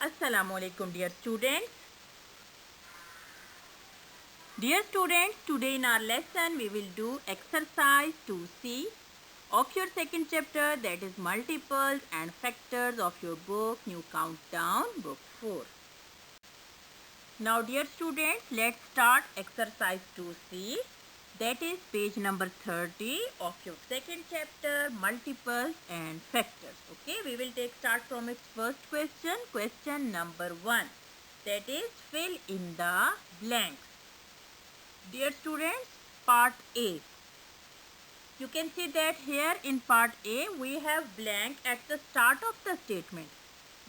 Assalamualaikum dear students. Dear students, today in our lesson we will do exercise 2C of your second chapter, that is multiples and factors of your book New Countdown book 4. Now dear students, let's start exercise 2C, that is page number 30 of your second chapter, multiples and factors. Okay, we will start from its first question. Question number 1, that is fill in the blanks. Dear students, part A. You can see that here in part A we have blank at the start of the statement.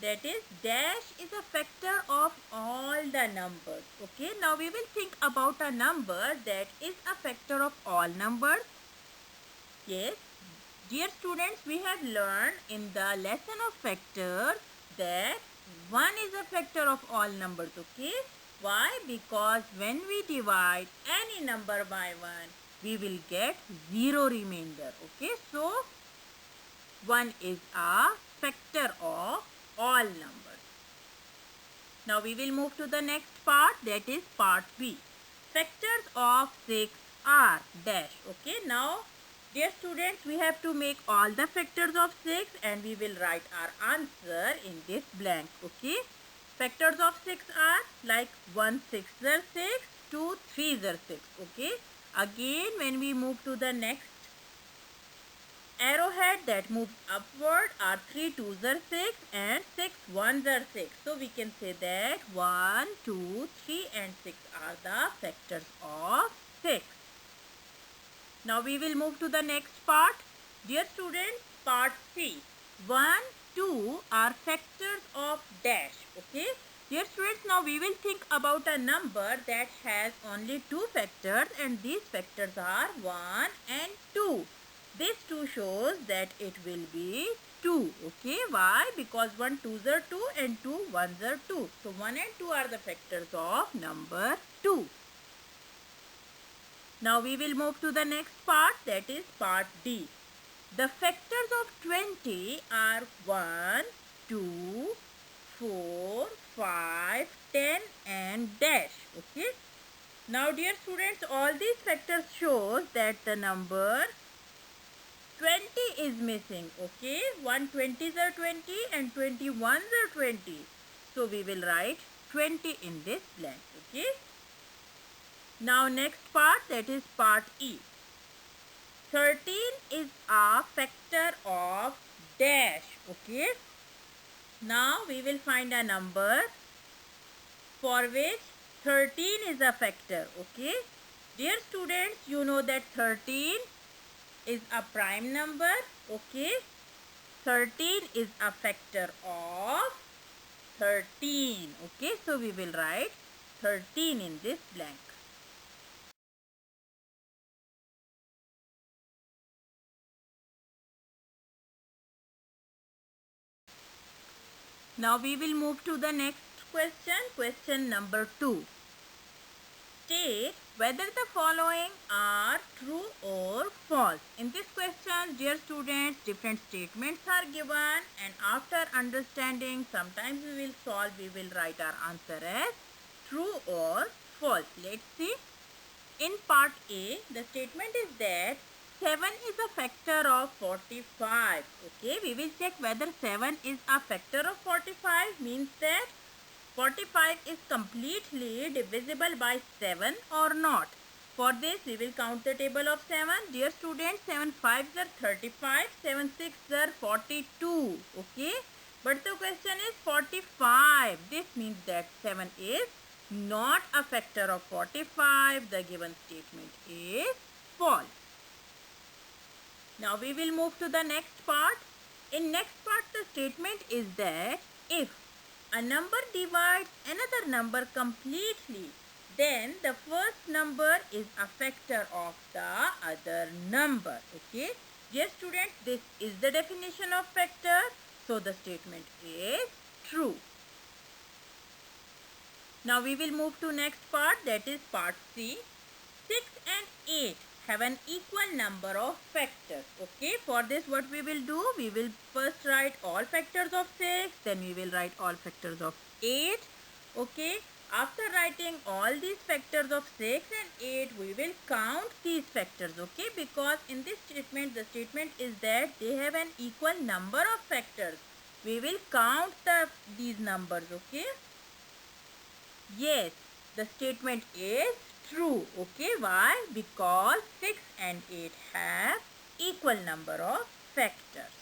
That is, dash is a factor of all the numbers. Okay, now we will think about a number that is a factor of all numbers. Yes, dear students, we have learned in the lesson of factors that 1 is a factor of all numbers. Okay, why? Because when we divide any number by 1, we will get 0 remainder. Okay, so 1 is a factor of all numbers. Now we will move to the next part, that is part B. Factors of 6 are dash. Okay, now dear students, we have to make all the factors of 6 and we will write our answer in this blank. Okay, factors of 6 are like 1 6 are 6, 2 3 are 6. Okay, again when we move to the next arrowhead that moves upward are 3 2s are 6 and 6 1s are 6. So we can say that 1, 2, 3 and 6 are the factors of 6. Now we will move to the next part. Dear students, part C. 1, 2 are factors of dash. Okay. Dear students, now we will think about a number that has only 2 factors and these factors are 1 and 2. This 2 shows that it will be 2. Okay, why? Because 1 2s are 2 and 2 1s are 2. So 1 and 2 are the factors of number 2. Now we will move to the next part, that is part D. The factors of 20 are 1, 2, 4, 5, 10 and dash. Okay. Now dear students, all these factors shows that the number 20 is missing. Okay, 120s are 20 and 21s are 20. So we will write 20 in this blank. Okay. Now next part, that is part E. 13 is a factor of dash. Okay. Now we will find a number for which 13 is a factor. Okay. Dear students, you know that 13 is a prime number. Okay, 13 is a factor of 13. Okay, so we will write 13 in this blank. Now we will move to the next question, question number 2. State whether the following are true or false. In this question, dear students, different statements are given and after understanding, sometimes we will solve, we will write our answer as true or false. Let's see. In part A, the statement is that 7 is a factor of 45. Okay, we will check whether 7 is a factor of 45, means that 45 is completely divisible by 7 or not. For this, we will count the table of 7. Dear students, 7 5s are 35, 7 6s are 42. Okay, but the question is 45. This means that 7 is not a factor of 45. The given statement is false. Now we will move to the next part. In next part, the statement is that if a number divides another number completely, then the first number is a factor of the other number. Okay, dear students, this is the definition of factor. So the statement is true. Now we will move to next part, that is part C. 6 and 8 have an equal number of factors. Okay, for this what we will do, we will first write all factors of 6, then we will write all factors of 8. Okay, after writing all these factors of 6 and 8, we will count these factors. Okay, because in this statement, the statement is that they have an equal number of factors. We will count these numbers. Okay, yes, the statement is true. Okay, why? Because 6 and 8 have equal number of factors.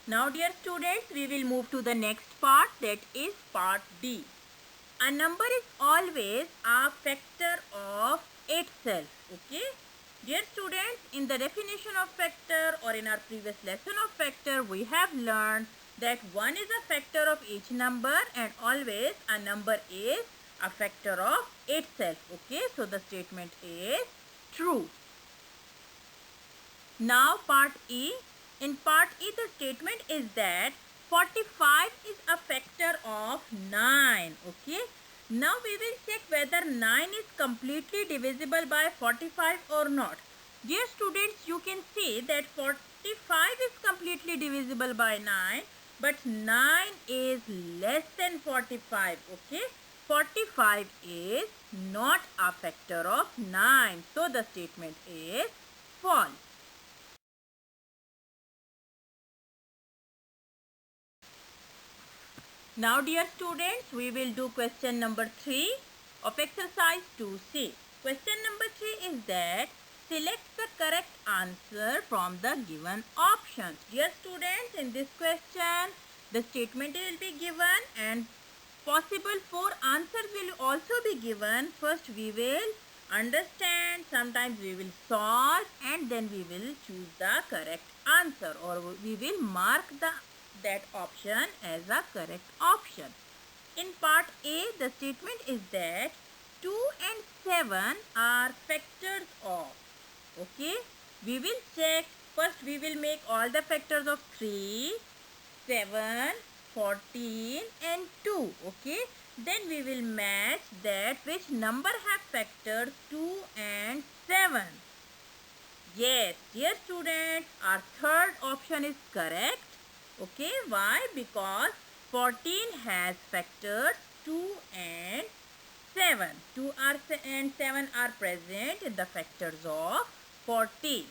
Now dear students, we will move to the next part, that is part D. A number is always a factor of itself. Okay. Dear students, in the definition of factor or in our previous lesson of factor, we have learned that 1 is a factor of each number and always a number is a factor of itself. Okay, so the statement is true. Now part E. In part E, the statement is that 45 is a factor of 9. Okay. Now we will check whether 9 is completely divisible by 45 or not. Dear students, you can see that 45 is completely divisible by 9, but 9 is less than 45. Okay. 45 is not a factor of 9. So the statement is false. Now dear students, we will do question number 3 of exercise 2C. Question number 3 is that select the correct answer from the given options. Dear students, in this question, the statement will be given and possible 4 answers will also be given. First we will understand, sometimes we will solve, and then we will choose the correct answer, or we will mark that option as a correct option. In part A, the statement is that 2 and 7 are factors of. Okay, we will check. First we will make all the factors of 3, 7, 14 and 2. Okay, then we will match that which number have factors 2 and 7. Yes, dear students, our third option is correct. Okay, why? Because 14 has factors 2 and 7. 2 and 7 are present in the factors of 14.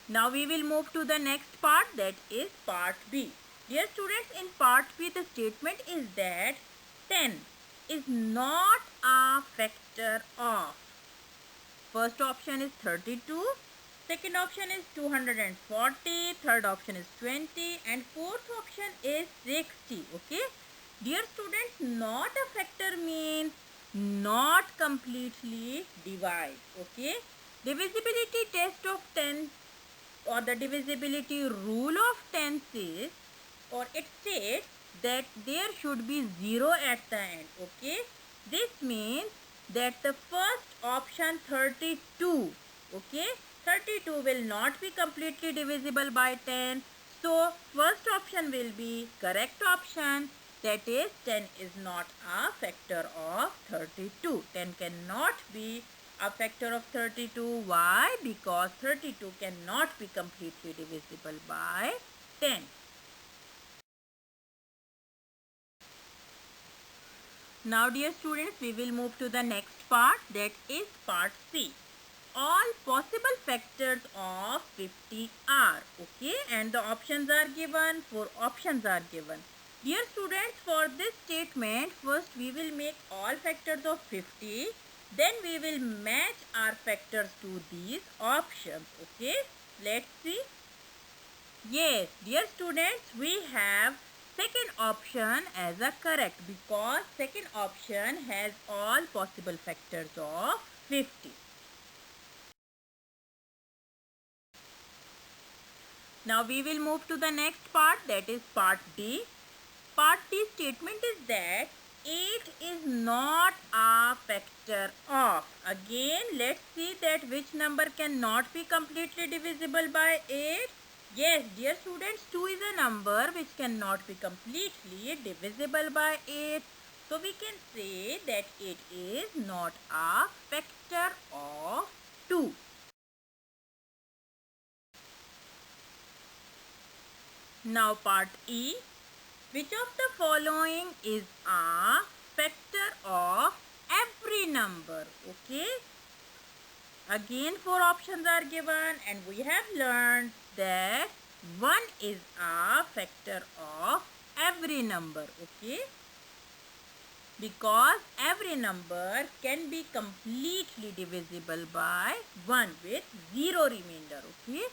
Now we will move to the next part, that is part B. Dear students, in part B the statement is that 10 is not a factor of. First option is 32. Second option is 240, third option is 20 and fourth option is 60. Okay. Dear students, not a factor means not completely divide. Okay. Divisibility test of 10 or the divisibility rule of 10 says, or it states that there should be 0 at the end. Okay. This means that the first option 32. Okay. 32 will not be completely divisible by 10. So, first option will be correct option. That is, 10 is not a factor of 32. 10 cannot be a factor of 32. Why? Because 32 cannot be completely divisible by 10. Now, dear students, we will move to the next part, that is part C. All possible factors of 50 are. Okay, and the options are given. 4 options are given. Dear students, for this statement, first we will make all factors of 50. Then we will match our factors to these options. Okay, let's see. Yes, dear students, we have second option as a correct, because second option has all possible factors of 50. Now we will move to the next part, that is part D. Part D statement is that 8 is not a factor of. Again, let's see that which number cannot be completely divisible by 8. Yes, dear students, 2 is a number which cannot be completely divisible by 8. So we can say that it is not a factor of 2. Now part E. Which of the following is a factor of every number? Okay. Again 4 options are given and we have learned that 1 is a factor of every number. Okay. Because every number can be completely divisible by 1 with 0 remainder. Okay.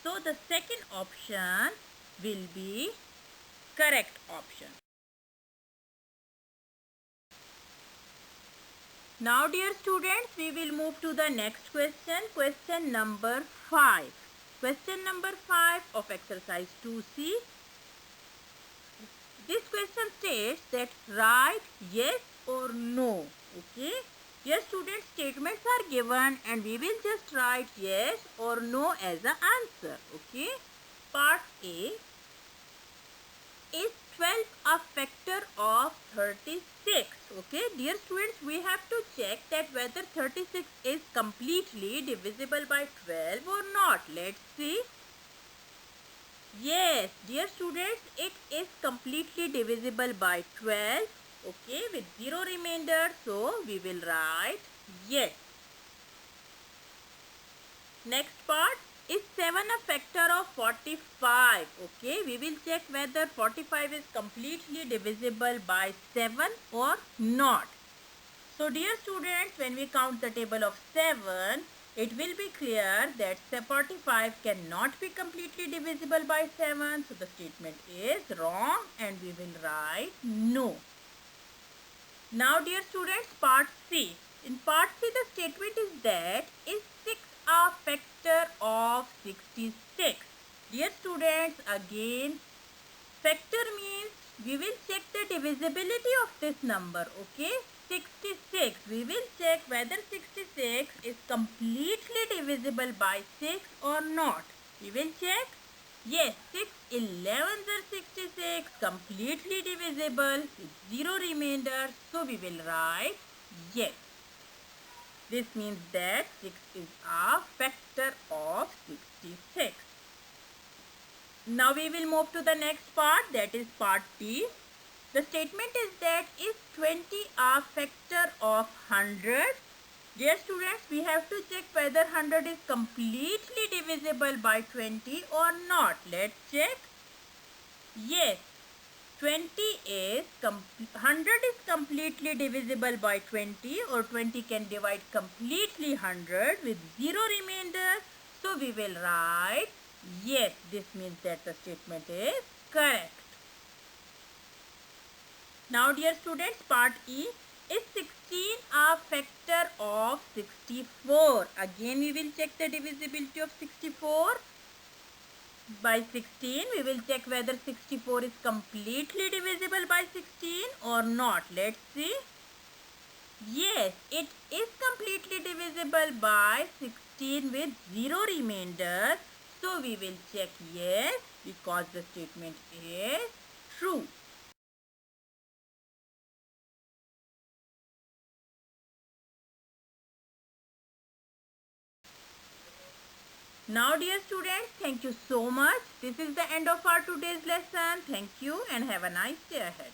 So the second option will be correct option. Now dear students, we will move to the next question. Question number 5. Question number 5 of exercise 2C. This question states that write yes or no. Okay. Yes students, statements are given and we will just write yes or no as the answer. Okay. Part A. Is 12 a factor of 36? Okay, dear students, we have to check that whether 36 is completely divisible by 12 or not. Let's see. Yes, dear students, it is completely divisible by 12. Okay, with 0 remainder. So, we will write yes. Next part. Is 7 a factor of 45? Okay, we will check whether 45 is completely divisible by 7 or not. So dear students, when we count the table of 7, it will be clear that 45 cannot be completely divisible by 7. So the statement is wrong and we will write no. Now dear students, part C. In part C, the statement is that is 6 a factor of 66? Dear students, again, factor means we will check the divisibility of this number. Okay, 66. We will check whether 66 is completely divisible by 6 or not. We will check. Yes, 6 11s are 66, completely divisible with 0 remainder. So we will write yes. This means that 6 is a factor of 66. Now we will move to the next part, that is part B. The statement is that is 20 a factor of 100? Dear students, we have to check whether 100 is completely divisible by 20 or not. Let's check. Yes, 100 is completely divisible by 20, or 20 can divide completely 100 with 0 remainder. So we will write yes. This means that the statement is correct. Now dear students, part E. Is 16 a factor of 64? Again we will check the divisibility of 64 by 16. We will check whether 64 is completely divisible by 16 or not. Let's see. Yes, it is completely divisible by 16 with 0 remainder. So we will check yes because the statement is true. Now dear students, thank you so much. This is the end of our today's lesson. Thank you and have a nice day ahead.